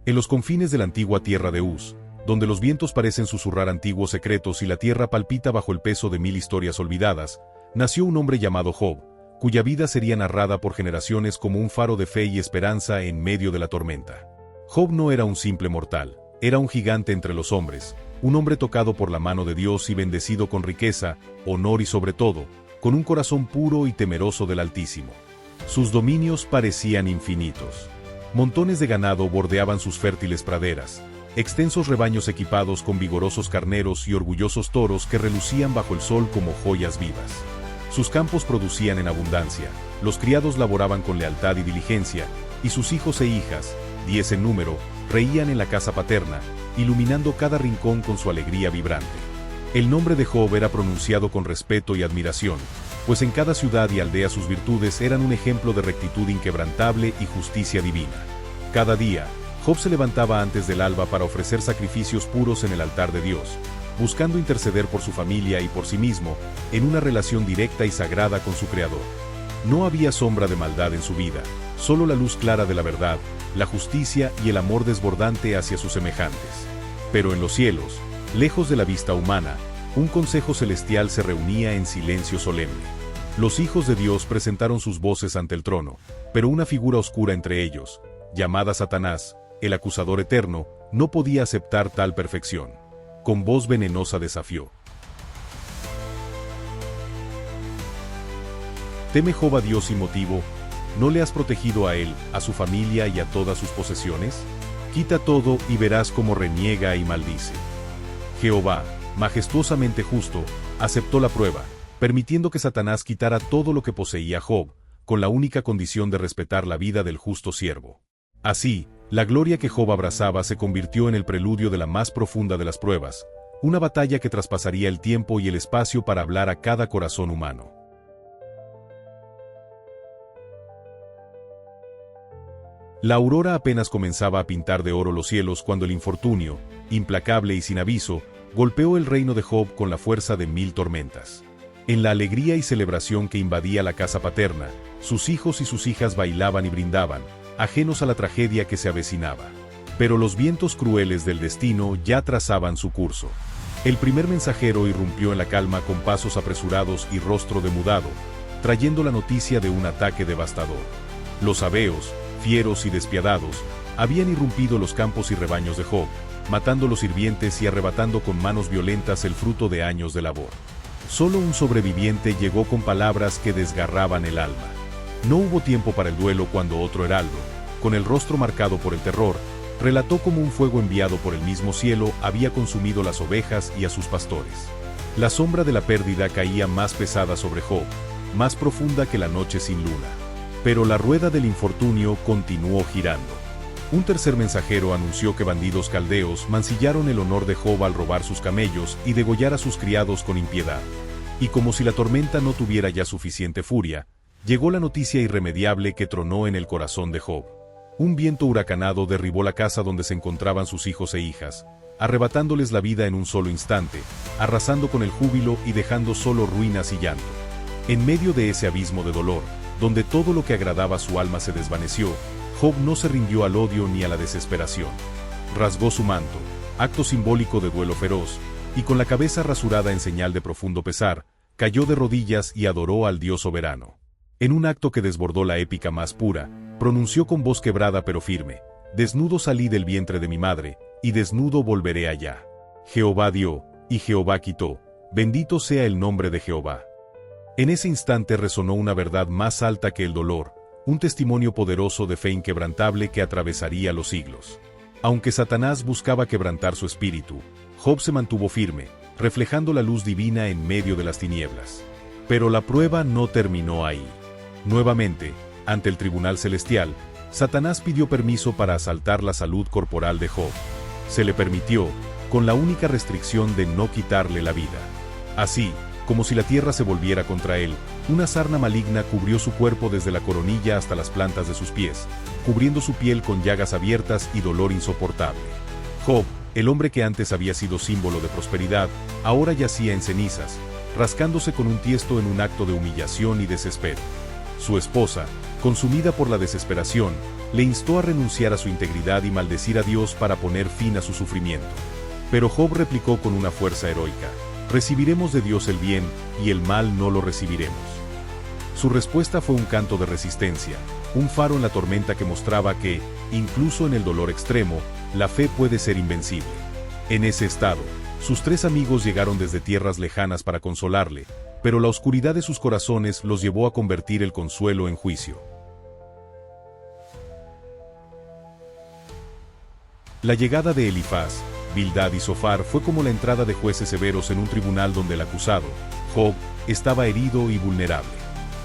En los confines de la antigua tierra de Uz, donde los vientos parecen susurrar antiguos secretos y la tierra palpita bajo el peso de 1000 historias olvidadas, nació un hombre llamado Job, cuya vida sería narrada por generaciones como un faro de fe y esperanza en medio de la tormenta. Job no era un simple mortal, era un gigante entre los hombres, un hombre tocado por la mano de Dios y bendecido con riqueza, honor y sobre todo, con un corazón puro y temeroso del Altísimo. Sus dominios parecían infinitos. Montones de ganado bordeaban sus fértiles praderas, extensos rebaños equipados con vigorosos carneros y orgullosos toros que relucían bajo el sol como joyas vivas. Sus campos producían en abundancia, los criados laboraban con lealtad y diligencia, y sus hijos e hijas, 10 en número, reían en la casa paterna, iluminando cada rincón con su alegría vibrante. El nombre de Job era pronunciado con respeto y admiración, pues en cada ciudad y aldea sus virtudes eran un ejemplo de rectitud inquebrantable y justicia divina. Cada día, Job se levantaba antes del alba para ofrecer sacrificios puros en el altar de Dios, buscando interceder por su familia y por sí mismo, en una relación directa y sagrada con su Creador. No había sombra de maldad en su vida, solo la luz clara de la verdad, la justicia y el amor desbordante hacia sus semejantes. Pero en los cielos, lejos de la vista humana, un consejo celestial se reunía en silencio solemne. Los hijos de Dios presentaron sus voces ante el trono, pero una figura oscura entre ellos, llamada Satanás, el acusador eterno, no podía aceptar tal perfección. Con voz venenosa desafió: ¿Teme Job a Dios sin motivo? ¿No le has protegido a él, a su familia y a todas sus posesiones? Quita todo y verás cómo reniega y maldice. Jehová, majestuosamente justo, aceptó la prueba, permitiendo que Satanás quitara todo lo que poseía Job, con la única condición de respetar la vida del justo siervo. Así, la gloria que Job abrazaba se convirtió en el preludio de la más profunda de las pruebas, una batalla que traspasaría el tiempo y el espacio para hablar a cada corazón humano. La aurora apenas comenzaba a pintar de oro los cielos cuando el infortunio, implacable y sin aviso, golpeó el reino de Job con la fuerza de 1000 tormentas. En la alegría y celebración que invadía la casa paterna, sus hijos y sus hijas bailaban y brindaban, ajenos a la tragedia que se avecinaba. Pero los vientos crueles del destino ya trazaban su curso. El primer mensajero irrumpió en la calma con pasos apresurados y rostro demudado, trayendo la noticia de un ataque devastador. Los sabeos, fieros y despiadados, habían irrumpido los campos y rebaños de Job, matando los sirvientes y arrebatando con manos violentas el fruto de años de labor. Solo un sobreviviente llegó con palabras que desgarraban el alma. No hubo tiempo para el duelo cuando otro heraldo, con el rostro marcado por el terror, relató cómo un fuego enviado por el mismo cielo había consumido las ovejas y a sus pastores. La sombra de la pérdida caía más pesada sobre Job, más profunda que la noche sin luna. Pero la rueda del infortunio continuó girando. Un tercer mensajero anunció que bandidos caldeos mancillaron el honor de Job al robar sus camellos y degollar a sus criados con impiedad. Y como si la tormenta no tuviera ya suficiente furia, llegó la noticia irremediable que tronó en el corazón de Job. Un viento huracanado derribó la casa donde se encontraban sus hijos e hijas, arrebatándoles la vida en un solo instante, arrasando con el júbilo y dejando solo ruinas y llanto. En medio de ese abismo de dolor, donde todo lo que agradaba a su alma se desvaneció, Job no se rindió al odio ni a la desesperación. Rasgó su manto, acto simbólico de duelo feroz, y con la cabeza rasurada en señal de profundo pesar, cayó de rodillas y adoró al Dios soberano. En un acto que desbordó la épica más pura, pronunció con voz quebrada pero firme: «Desnudo salí del vientre de mi madre, y desnudo volveré allá. Jehová dio, y Jehová quitó, bendito sea el nombre de Jehová». En ese instante resonó una verdad más alta que el dolor, un testimonio poderoso de fe inquebrantable que atravesaría los siglos. Aunque Satanás buscaba quebrantar su espíritu, Job se mantuvo firme, reflejando la luz divina en medio de las tinieblas. Pero la prueba no terminó ahí. Nuevamente, ante el tribunal celestial, Satanás pidió permiso para asaltar la salud corporal de Job. Se le permitió, con la única restricción de no quitarle la vida. Así, como si la tierra se volviera contra él, una sarna maligna cubrió su cuerpo desde la coronilla hasta las plantas de sus pies, cubriendo su piel con llagas abiertas y dolor insoportable. Job, el hombre que antes había sido símbolo de prosperidad, ahora yacía en cenizas, rascándose con un tiesto en un acto de humillación y desespero. Su esposa, consumida por la desesperación, le instó a renunciar a su integridad y maldecir a Dios para poner fin a su sufrimiento. Pero Job replicó con una fuerza heroica: recibiremos de Dios el bien, y el mal no lo recibiremos. Su respuesta fue un canto de resistencia, un faro en la tormenta que mostraba que, incluso en el dolor extremo, la fe puede ser invencible. En ese estado, sus 3 amigos llegaron desde tierras lejanas para consolarle, pero la oscuridad de sus corazones los llevó a convertir el consuelo en juicio. La llegada de Elifaz, Bildad y Zofar fue como la entrada de jueces severos en un tribunal donde el acusado, Job, estaba herido y vulnerable.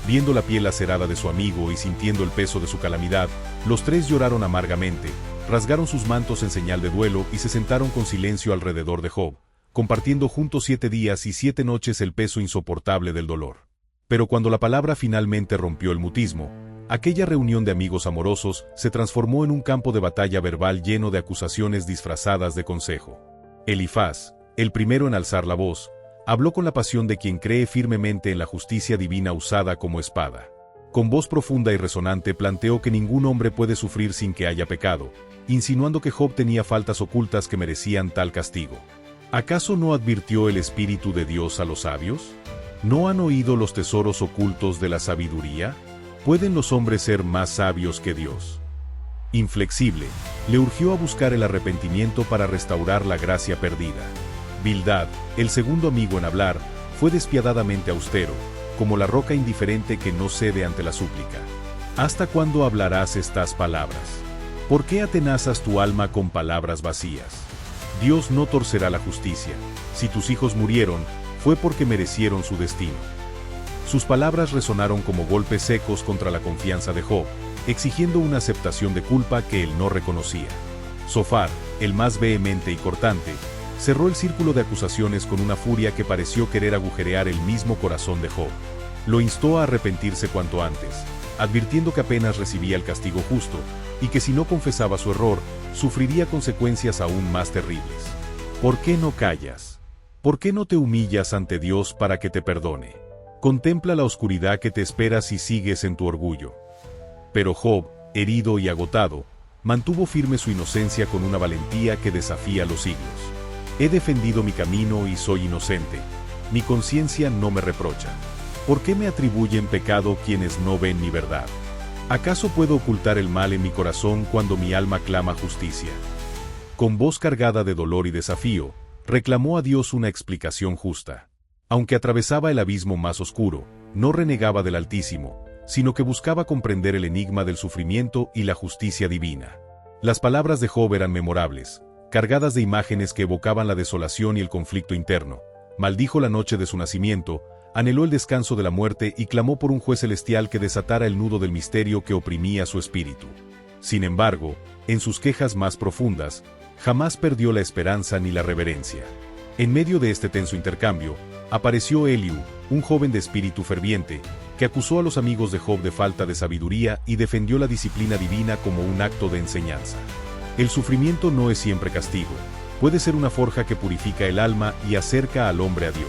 Viendo la piel lacerada de su amigo y sintiendo el peso de su calamidad, los 3 lloraron amargamente, rasgaron sus mantos en señal de duelo y se sentaron con silencio alrededor de Job, compartiendo juntos 7 días y 7 noches el peso insoportable del dolor. Pero cuando la palabra finalmente rompió el mutismo, aquella reunión de amigos amorosos se transformó en un campo de batalla verbal lleno de acusaciones disfrazadas de consejo. Elifaz, el primero en alzar la voz, habló con la pasión de quien cree firmemente en la justicia divina usada como espada. Con voz profunda y resonante planteó que ningún hombre puede sufrir sin que haya pecado, insinuando que Job tenía faltas ocultas que merecían tal castigo. ¿Acaso no advirtió el Espíritu de Dios a los sabios? ¿No han oído los tesoros ocultos de la sabiduría? ¿Pueden los hombres ser más sabios que Dios? Inflexible, le urgió a buscar el arrepentimiento para restaurar la gracia perdida. Bildad, el segundo amigo en hablar, fue despiadadamente austero, como la roca indiferente que no cede ante la súplica. ¿Hasta cuándo hablarás estas palabras? ¿Por qué atenazas tu alma con palabras vacías? Dios no torcerá la justicia. Si tus hijos murieron, fue porque merecieron su destino. Sus palabras resonaron como golpes secos contra la confianza de Job, exigiendo una aceptación de culpa que él no reconocía. Zofar, el más vehemente y cortante, cerró el círculo de acusaciones con una furia que pareció querer agujerear el mismo corazón de Job. Lo instó a arrepentirse cuanto antes, advirtiendo que apenas recibía el castigo justo, y que si no confesaba su error, sufriría consecuencias aún más terribles. ¿Por qué no callas? ¿Por qué no te humillas ante Dios para que te perdone? Contempla la oscuridad que te espera si sigues en tu orgullo. Pero Job, herido y agotado, mantuvo firme su inocencia con una valentía que desafía los siglos. He defendido mi camino y soy inocente. Mi conciencia no me reprocha. ¿Por qué me atribuyen pecado quienes no ven mi verdad? ¿Acaso puedo ocultar el mal en mi corazón cuando mi alma clama justicia? Con voz cargada de dolor y desafío, reclamó a Dios una explicación justa. Aunque atravesaba el abismo más oscuro, no renegaba del Altísimo, sino que buscaba comprender el enigma del sufrimiento y la justicia divina. Las palabras de Job eran memorables, cargadas de imágenes que evocaban la desolación y el conflicto interno. Maldijo la noche de su nacimiento, anheló el descanso de la muerte y clamó por un juez celestial que desatara el nudo del misterio que oprimía su espíritu. Sin embargo, en sus quejas más profundas, jamás perdió la esperanza ni la reverencia. En medio de este tenso intercambio, apareció Eliú, un joven de espíritu ferviente, que acusó a los amigos de Job de falta de sabiduría y defendió la disciplina divina como un acto de enseñanza. El sufrimiento no es siempre castigo, puede ser una forja que purifica el alma y acerca al hombre a Dios.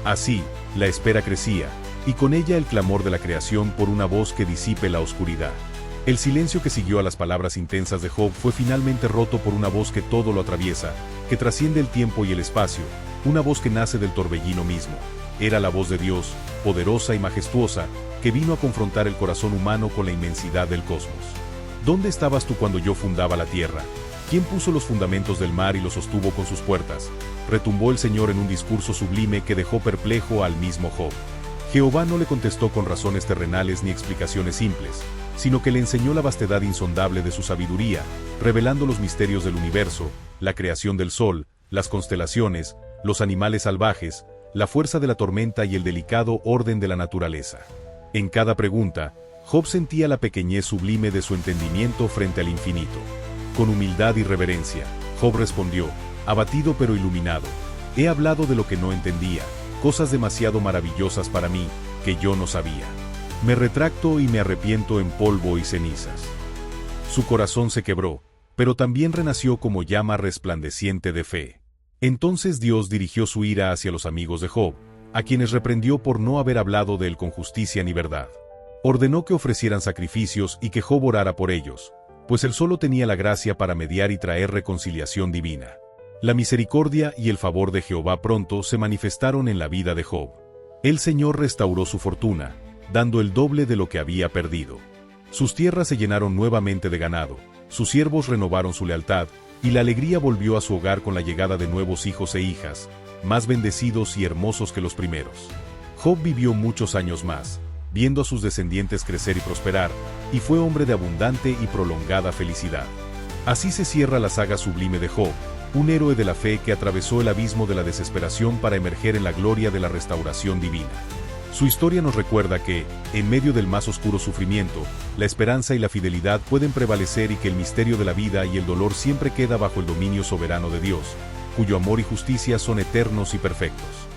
Así, la espera crecía, y con ella el clamor de la creación por una voz que disipe la oscuridad. El silencio que siguió a las palabras intensas de Job fue finalmente roto por una voz que todo lo atraviesa, que trasciende el tiempo y el espacio, una voz que nace del torbellino mismo. Era la voz de Dios, poderosa y majestuosa, que vino a confrontar el corazón humano con la inmensidad del cosmos. ¿Dónde estabas tú cuando yo fundaba la tierra? ¿Quién puso los fundamentos del mar y los sostuvo con sus puertas? Retumbó el Señor en un discurso sublime que dejó perplejo al mismo Job. Jehová no le contestó con razones terrenales ni explicaciones simples, sino que le enseñó la vastedad insondable de su sabiduría, revelando los misterios del universo, la creación del sol, las constelaciones, los animales salvajes, la fuerza de la tormenta y el delicado orden de la naturaleza. En cada pregunta, Job sentía la pequeñez sublime de su entendimiento frente al infinito. Con humildad y reverencia, Job respondió, abatido pero iluminado: he hablado de lo que no entendía, cosas demasiado maravillosas para mí, que yo no sabía. Me retracto y me arrepiento en polvo y cenizas. Su corazón se quebró, pero también renació como llama resplandeciente de fe. Entonces Dios dirigió su ira hacia los amigos de Job, a quienes reprendió por no haber hablado de él con justicia ni verdad. Ordenó que ofrecieran sacrificios y que Job orara por ellos, pues él solo tenía la gracia para mediar y traer reconciliación divina. La misericordia y el favor de Jehová pronto se manifestaron en la vida de Job. El Señor restauró su fortuna, dando el doble de lo que había perdido. Sus tierras se llenaron nuevamente de ganado, sus siervos renovaron su lealtad, y la alegría volvió a su hogar con la llegada de nuevos hijos e hijas, más bendecidos y hermosos que los primeros. Job vivió muchos años más, viendo a sus descendientes crecer y prosperar, y fue hombre de abundante y prolongada felicidad. Así se cierra la saga sublime de Job, un héroe de la fe que atravesó el abismo de la desesperación para emerger en la gloria de la restauración divina. Su historia nos recuerda que, en medio del más oscuro sufrimiento, la esperanza y la fidelidad pueden prevalecer y que el misterio de la vida y el dolor siempre queda bajo el dominio soberano de Dios, cuyo amor y justicia son eternos y perfectos.